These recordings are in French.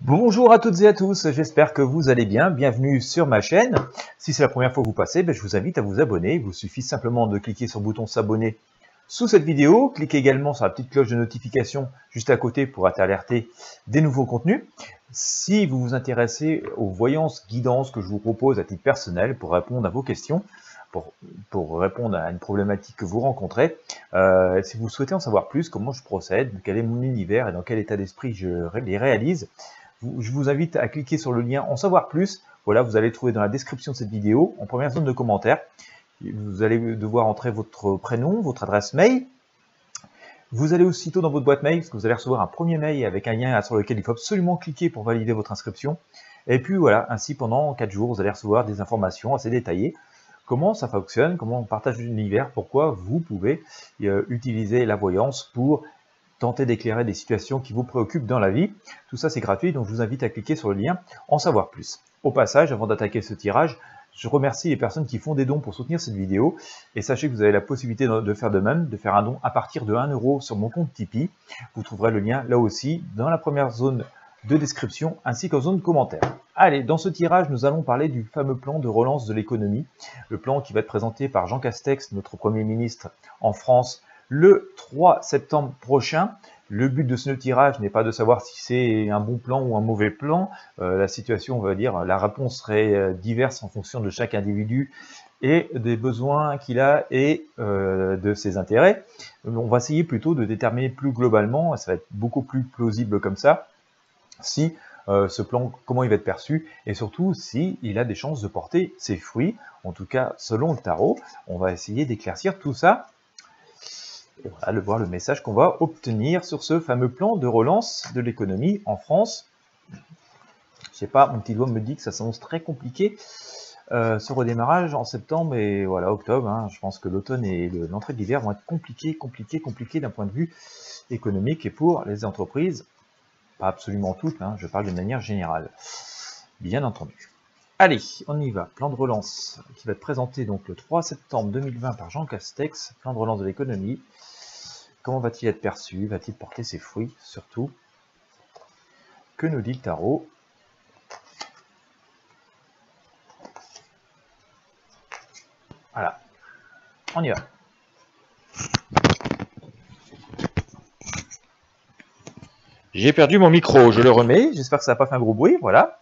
Bonjour à toutes et à tous, j'espère que vous allez bien, bienvenue sur ma chaîne. Si c'est la première fois que vous passez, je vous invite à vous abonner, il vous suffit simplement de cliquer sur le bouton s'abonner sous cette vidéo, cliquez également sur la petite cloche de notification juste à côté pour être alerté des nouveaux contenus. Si vous vous intéressez aux voyances guidances que je vous propose à titre personnel pour répondre à vos questions, pour répondre à une problématique que vous rencontrez, si vous souhaitez en savoir plus, comment je procède, quel est mon univers et dans quel état d'esprit je les réalise, je vous invite à cliquer sur le lien en savoir plus. Voilà, vous allez le trouver dans la description de cette vidéo, en première zone de commentaires. Vous allez devoir entrer votre prénom, votre adresse mail. Vous allez aussitôt dans votre boîte mail, parce que vous allez recevoir un premier mail avec un lien sur lequel il faut absolument cliquer pour valider votre inscription. Et puis voilà, ainsi pendant 4 jours, vous allez recevoir des informations assez détaillées. Comment ça fonctionne, comment on partage l'univers, pourquoi vous pouvez utiliser la voyance pour tenter d'éclairer des situations qui vous préoccupent dans la vie. Tout ça, c'est gratuit, donc je vous invite à cliquer sur le lien en savoir plus. Au passage, avant d'attaquer ce tirage, je remercie les personnes qui font des dons pour soutenir cette vidéo. Et sachez que vous avez la possibilité de faire de même, de faire un don à partir de 1 € sur mon compte Tipeee. Vous trouverez le lien là aussi dans la première zone de description ainsi qu'en zone commentaire. Allez, dans ce tirage, nous allons parler du fameux plan de relance de l'économie. Le plan qui va être présenté par Jean Castex, notre Premier ministre en France, le 3 septembre prochain. Le but de ce tirage n'est pas de savoir si c'est un bon plan ou un mauvais plan. La situation, on va dire, la réponse serait diverse en fonction de chaque individu et des besoins qu'il a et de ses intérêts. On va essayer plutôt de déterminer plus globalement, et ça va être beaucoup plus plausible comme ça, si ce plan, comment il va être perçu, et surtout si il a des chances de porter ses fruits. En tout cas, selon le tarot, on va essayer d'éclaircir tout ça. Et voilà, de voir le message qu'on va obtenir sur ce fameux plan de relance de l'économie en France. Je sais pas, mon petit doigt me dit que ça s'annonce très compliqué ce redémarrage en septembre et voilà, octobre. Hein, je pense que l'automne et l'entrée de l'hiver vont être compliqués d'un point de vue économique et pour les entreprises. Pas absolument toutes, hein, je parle de manière générale, bien entendu. Allez, on y va. Plan de relance qui va être présenté donc le 3 septembre 2020 par Jean Castex. Plan de relance de l'économie. Comment va-t-il être perçu? Va-t-il porter ses fruits? Surtout, que nous dit le tarot? Voilà, on y va. J'ai perdu mon micro, je le remets. J'espère que ça n'a pas fait un gros bruit, voilà.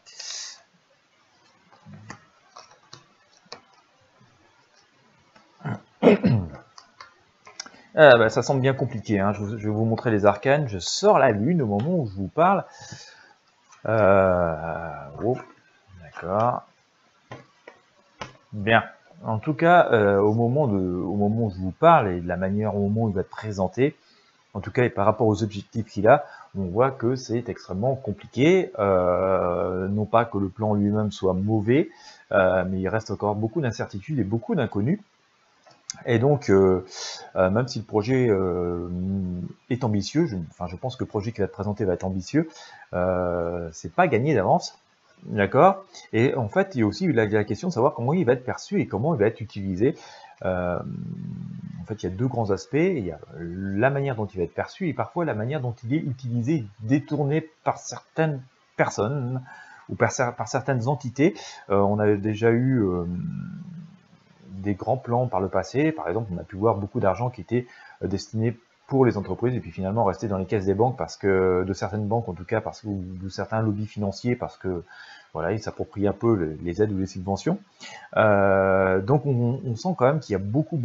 Ça semble bien compliqué, hein. Je vais vous montrer les arcanes. Je sors la lune au moment où je vous parle. Oh, d'accord. Bien. En tout cas, au moment où je vous parle et de la manière au moment où il va être présenté, en tout cas, et par rapport aux objectifs qu'il a, on voit que c'est extrêmement compliqué. Non pas que le plan lui-même soit mauvais, mais il reste encore beaucoup d'incertitudes et beaucoup d'inconnus. Et donc, même si le projet est ambitieux, je pense que le projet qui va être présenté va être ambitieux, c'est pas gagné d'avance, d'accord? Et en fait, il y a aussi la question de savoir comment il va être perçu et comment il va être utilisé. En fait, il y a deux grands aspects. Il y a la manière dont il va être perçu et parfois la manière dont il est utilisé, détourné par certaines personnes ou par certaines entités. On a déjà eu des grands plans par le passé. Par exemple, on a pu voir beaucoup d'argent qui était destiné pour les entreprises et puis finalement rester dans les caisses des banques parce que de certaines banques en tout cas parce que de certains lobbies financiers parce que voilà, ils s'approprient un peu les aides ou les subventions. Donc on sent quand même qu'il y a beaucoup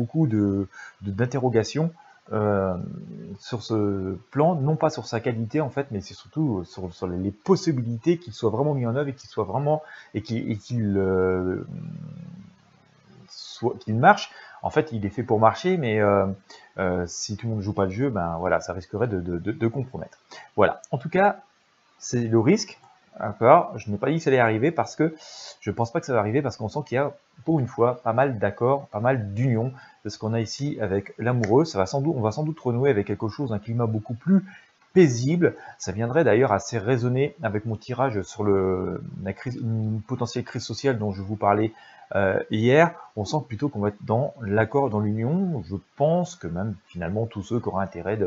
d'interrogations sur ce plan, non pas sur sa qualité en fait, mais c'est surtout sur les possibilités qu'il soit vraiment mis en œuvre et qu'il soit vraiment qu'il marche. En fait, il est fait pour marcher, mais si tout le monde ne joue pas le jeu, ben voilà, ça risquerait de compromettre. Voilà. En tout cas, c'est le risque. D'accord. Je n'ai pas dit que ça allait arriver parce que je ne pense pas que ça va arriver parce qu'on sent qu'il y a pour une fois pas mal d'accords, pas mal d'unions. C'est ce qu'on a ici avec l'amoureux. On va sans doute renouer avec quelque chose, un climat beaucoup plus paisible. Ça viendrait d'ailleurs assez résonner avec mon tirage sur une potentielle crise sociale dont je vous parlais hier. On sent plutôt qu'on va être dans l'accord, dans l'union. Je pense que même finalement tous ceux qui auront intérêt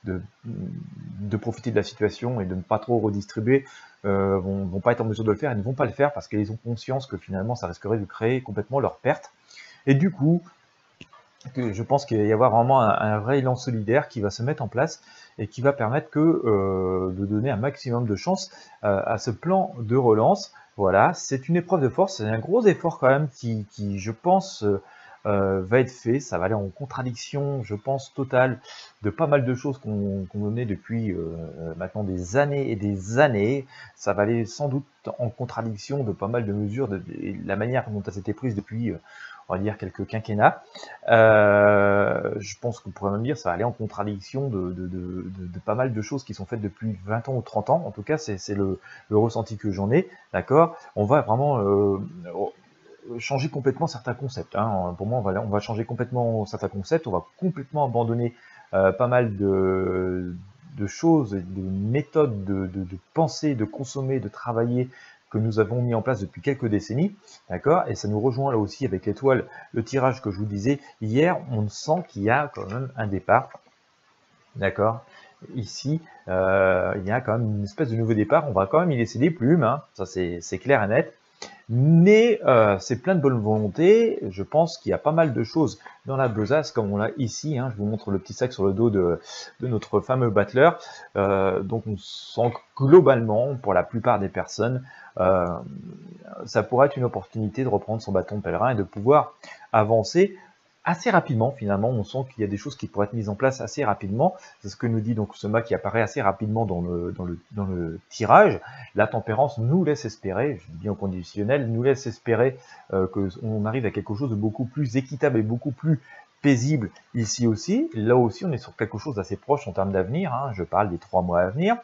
de profiter de la situation et de ne pas trop redistribuer, vont pas être en mesure de le faire et ne vont pas le faire parce qu'ils ont conscience que finalement ça risquerait de créer complètement leur perte. Et du coup, je pense qu'il va y avoir vraiment un vrai élan solidaire qui va se mettre en place et qui va permettre de donner un maximum de chance à ce plan de relance. Voilà, c'est une épreuve de force, c'est un gros effort quand même qui je pense, va être fait. Ça va aller en contradiction, je pense, totale de pas mal de choses qu'on donnait depuis maintenant des années et des années. Ça va aller sans doute en contradiction de pas mal de mesures, de la manière dont ça s'était prise depuis, on va dire, quelques quinquennats. Je pense qu'on pourrait même dire ça va aller en contradiction de pas mal de choses qui sont faites depuis 20 ans ou 30 ans. En tout cas, c'est le ressenti que j'en ai, d'accord. On va vraiment changer complètement certains concepts. Hein. Pour moi, on va changer complètement certains concepts, on va complètement abandonner pas mal de choses, de méthodes de penser, de consommer, de travailler que nous avons mis en place depuis quelques décennies, d'accord. Et ça nous rejoint là aussi avec l'étoile, le tirage que je vous disais hier, on sent qu'il y a quand même un départ, d'accord. Ici, il y a quand même une espèce de nouveau départ, on va quand même y laisser des plumes, hein. Ça c'est clair et net. Mais c'est plein de bonne volonté. Je pense qu'il y a pas mal de choses dans la besace, comme on l'a ici. Hein. Je vous montre le petit sac sur le dos de notre fameux battleur. Donc on sent que globalement, pour la plupart des personnes, ça pourrait être une opportunité de reprendre son bâton de pèlerin et de pouvoir avancer assez rapidement. Finalement, on sent qu'il y a des choses qui pourraient être mises en place assez rapidement. C'est ce que nous dit donc ce mât qui apparaît assez rapidement dans le tirage. La tempérance nous laisse espérer, je dis bien au conditionnel, nous laisse espérer qu'on arrive à quelque chose de beaucoup plus équitable et beaucoup plus paisible ici aussi. Là aussi, on est sur quelque chose d'assez proche en termes d'avenir. Hein. Je parle des 3 mois à venir.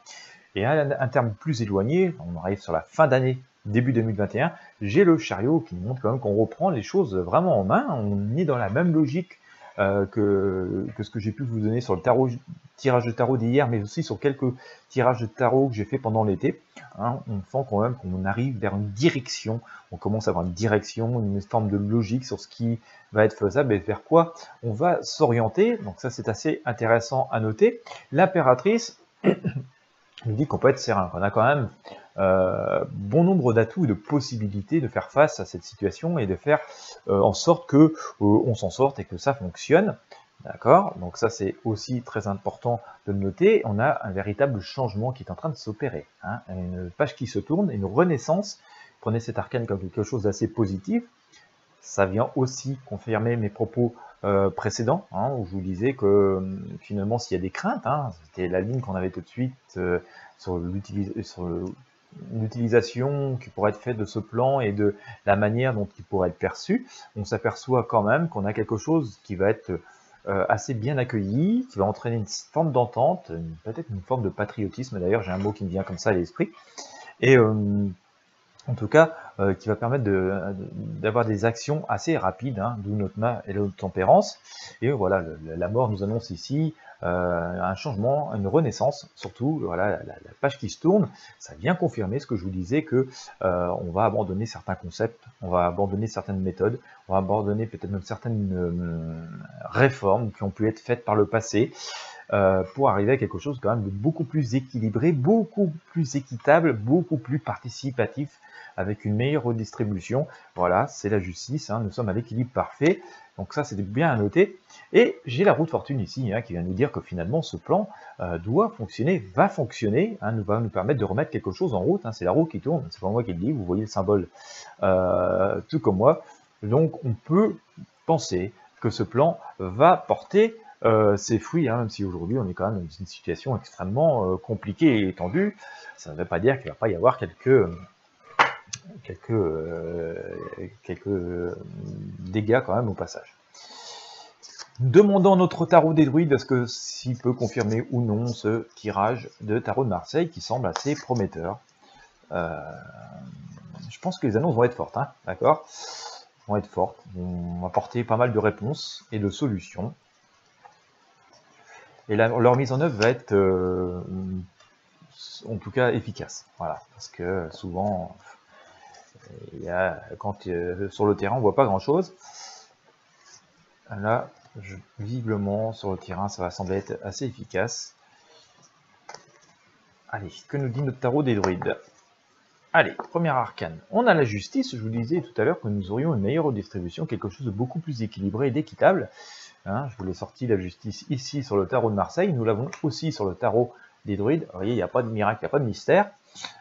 Et à un terme plus éloigné, on arrive sur la fin d'année, début 2021, j'ai le chariot qui montre quand même qu'on reprend les choses vraiment en main. On est dans la même logique que ce que j'ai pu vous donner sur le tirage de tarot d'hier, mais aussi sur quelques tirages de tarot que j'ai fait pendant l'été. Hein, on sent quand même qu'on arrive vers une direction, on commence à avoir une direction, une forme de logique sur ce qui va être faisable et vers quoi on va s'orienter. Donc ça, c'est assez intéressant à noter. L'impératrice nous dit qu'on peut être serein, qu'on a quand même bon nombre d'atouts et de possibilités de faire face à cette situation et de faire en sorte que on s'en sorte et que ça fonctionne. D'accord. Donc ça, c'est aussi très important de le noter. On a un véritable changement qui est en train de s'opérer. Hein. Une page qui se tourne, une renaissance. Prenez cet arcane comme quelque chose d'assez positif. Ça vient aussi confirmer mes propos précédents, hein, où je vous disais que finalement, s'il y a des craintes, hein, c'était la ligne qu'on avait tout de suite sur l'utilisation qui pourrait être faite de ce plan et de la manière dont il pourrait être perçu, on s'aperçoit quand même qu'on a quelque chose qui va être assez bien accueilli, qui va entraîner une forme d'entente, peut-être une forme de patriotisme, d'ailleurs j'ai un mot qui me vient comme ça à l'esprit, et en tout cas, qui va permettre d'avoir des actions assez rapides, hein, d'où notre mât et notre tempérance. Et voilà, la mort nous annonce ici un changement, une renaissance, surtout, voilà, la page qui se tourne, ça vient confirmer ce que je vous disais, que on va abandonner certains concepts, on va abandonner certaines méthodes, on va abandonner peut-être même certaines réformes qui ont pu être faites par le passé, pour arriver à quelque chose quand même de beaucoup plus équilibré, beaucoup plus équitable, beaucoup plus participatif, avec une meilleure redistribution. Voilà, c'est la justice, hein, nous sommes à l'équilibre parfait, donc ça c'était bien à noter. Et j'ai la roue de fortune ici, hein, qui vient nous dire que finalement ce plan doit fonctionner, va fonctionner, hein, va nous permettre de remettre quelque chose en route, hein, c'est la roue qui tourne, c'est pas moi qui le dis, vous voyez le symbole tout comme moi, donc on peut penser que ce plan va porter ses fruits, hein, même si aujourd'hui on est quand même dans une situation extrêmement compliquée et tendue. Ça ne veut pas dire qu'il ne va pas y avoir quelques dégâts quand même au passage. Demandons à notre tarot des druides est-ce que s'il peut confirmer ou non ce tirage de tarot de Marseille qui semble assez prometteur. Je pense que les annonces vont être fortes, hein, d'accord, vont être fortes, vont apporter pas mal de réponses et de solutions. Et leur mise en œuvre va être, en tout cas, efficace. Voilà, parce que souvent, quand sur le terrain, on voit pas grand-chose. Là, visiblement, sur le terrain, ça va sembler être assez efficace. Allez, que nous dit notre tarot des druides? Allez, première arcane. On a la justice. Je vous disais tout à l'heure que nous aurions une meilleure redistribution, quelque chose de beaucoup plus équilibré et d'équitable. Hein, je vous l'ai sorti la justice ici sur le tarot de Marseille. Nous l'avons aussi sur le tarot des druides. Vous voyez, il n'y a pas de miracle, il n'y a pas de mystère.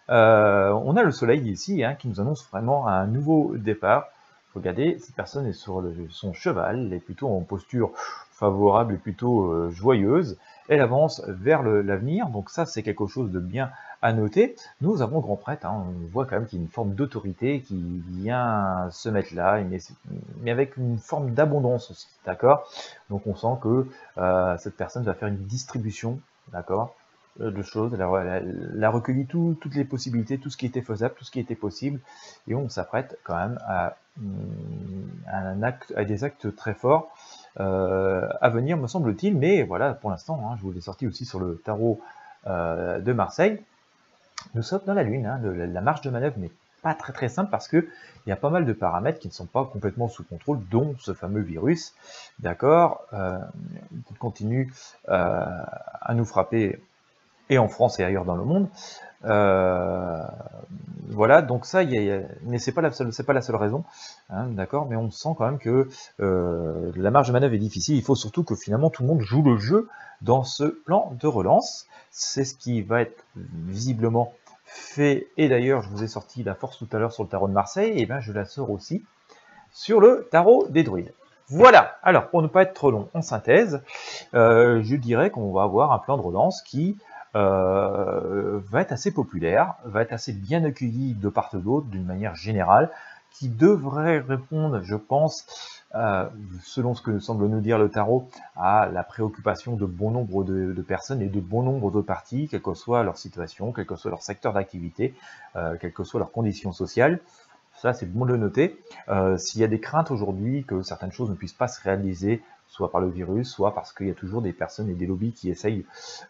On a le soleil ici qui nous annonce vraiment un nouveau départ. Regardez, cette personne est sur son cheval, elle est plutôt en posture favorable et plutôt joyeuse. Elle avance vers l'avenir, donc ça c'est quelque chose de bien à noter. Nous avons grand prêtre, on voit quand même qu'il y a une forme d'autorité qui vient se mettre là, mais avec une forme d'abondance aussi, d'accord? Donc on sent que cette personne va faire une distribution, d'accord, de choses. Elle a recueilli toutes les possibilités, tout ce qui était faisable, tout ce qui était possible, et on s'apprête quand même à des actes très forts à venir, me semble-t-il. Mais voilà, pour l'instant, je vous l'ai sorti aussi sur le tarot de Marseille. Nous sommes dans la Lune, la marge de manœuvre n'est pas très simple parce que il y a pas mal de paramètres qui ne sont pas complètement sous contrôle, dont ce fameux virus, d'accord, qui continue à nous frapper, et en France et ailleurs dans le monde. Voilà, donc ça, mais c'est pas la seule raison, d'accord. Mais on sent quand même que la marge de manœuvre est difficile. Il faut surtout que finalement tout le monde joue le jeu dans ce plan de relance. C'est ce qui va être visiblement fait. Et d'ailleurs, je vous ai sorti la force tout à l'heure sur le tarot de Marseille, et bien je la sors aussi sur le tarot des druides. Voilà, alors pour ne pas être trop long en synthèse, je dirais qu'on va avoir un plan de relance qui va être assez populaire, va être assez bien accueilli de part et d'autre d'une manière générale, qui devrait répondre, je pense, selon ce que semble nous dire le tarot, à la préoccupation de bon nombre de personnes et de bon nombre de partis, quelle que soit leur situation, quel que soit leur secteur d'activité, quelles que soient leurs conditions sociales. Ça, c'est bon de le noter. S'il y a des craintes aujourd'hui que certaines choses ne puissent pas se réaliser, soit par le virus, soit parce qu'il y a toujours des personnes et des lobbies qui essayent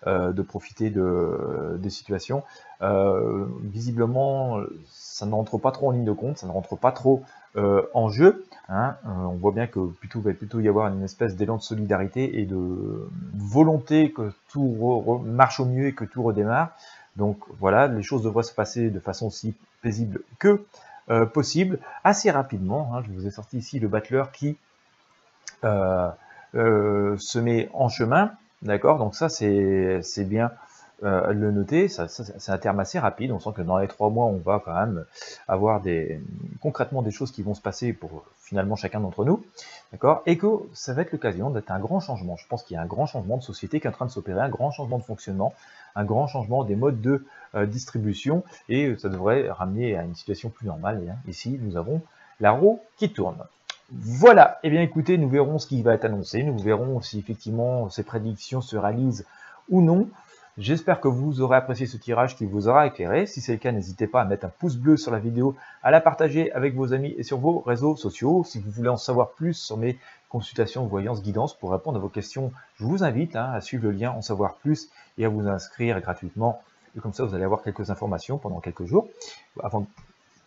de profiter des situations. Visiblement, ça ne rentre pas trop en ligne de compte, ça ne rentre pas trop en jeu. On voit bien que il va plutôt y avoir une espèce d'élan de solidarité et de volonté que tout marche au mieux et que tout redémarre. Donc voilà, les choses devraient se passer de façon aussi paisible que possible, assez rapidement. Je vous ai sorti ici le battleur qui se met en chemin, d'accord. Donc ça c'est bien le noter. C'est un terme assez rapide. On sent que dans les 3 mois on va quand même avoir concrètement des choses qui vont se passer pour finalement chacun d'entre nous, d'accord, et que ça va être l'occasion d'être un grand changement. Je pense qu'il y a un grand changement de société qui est en train de s'opérer, un grand changement de fonctionnement, un grand changement des modes de distribution, et ça devrait ramener à une situation plus normale. Et ici nous avons la roue qui tourne. Voilà, et bien écoutez, nous verrons ce qui va être annoncé, nous verrons si effectivement ces prédictions se réalisent ou non. J'espère que vous aurez apprécié ce tirage qui vous aura éclairé. Si c'est le cas, n'hésitez pas à mettre un pouce bleu sur la vidéo, à la partager avec vos amis et sur vos réseaux sociaux. Si vous voulez en savoir plus sur mes consultations, voyances, guidances pour répondre à vos questions, je vous invite à suivre le lien en savoir plus et à vous inscrire gratuitement. Et comme ça, vous allez avoir quelques informations pendant quelques jours avant de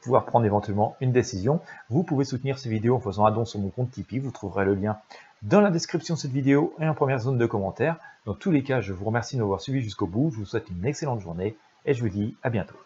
pouvoir prendre éventuellement une décision. Vous pouvez soutenir ces vidéos en faisant un don sur mon compte Tipeee. Vous trouverez le lien dans la description de cette vidéo et en première zone de commentaires. Dans tous les cas, je vous remercie de m'avoir suivi jusqu'au bout. Je vous souhaite une excellente journée et je vous dis à bientôt.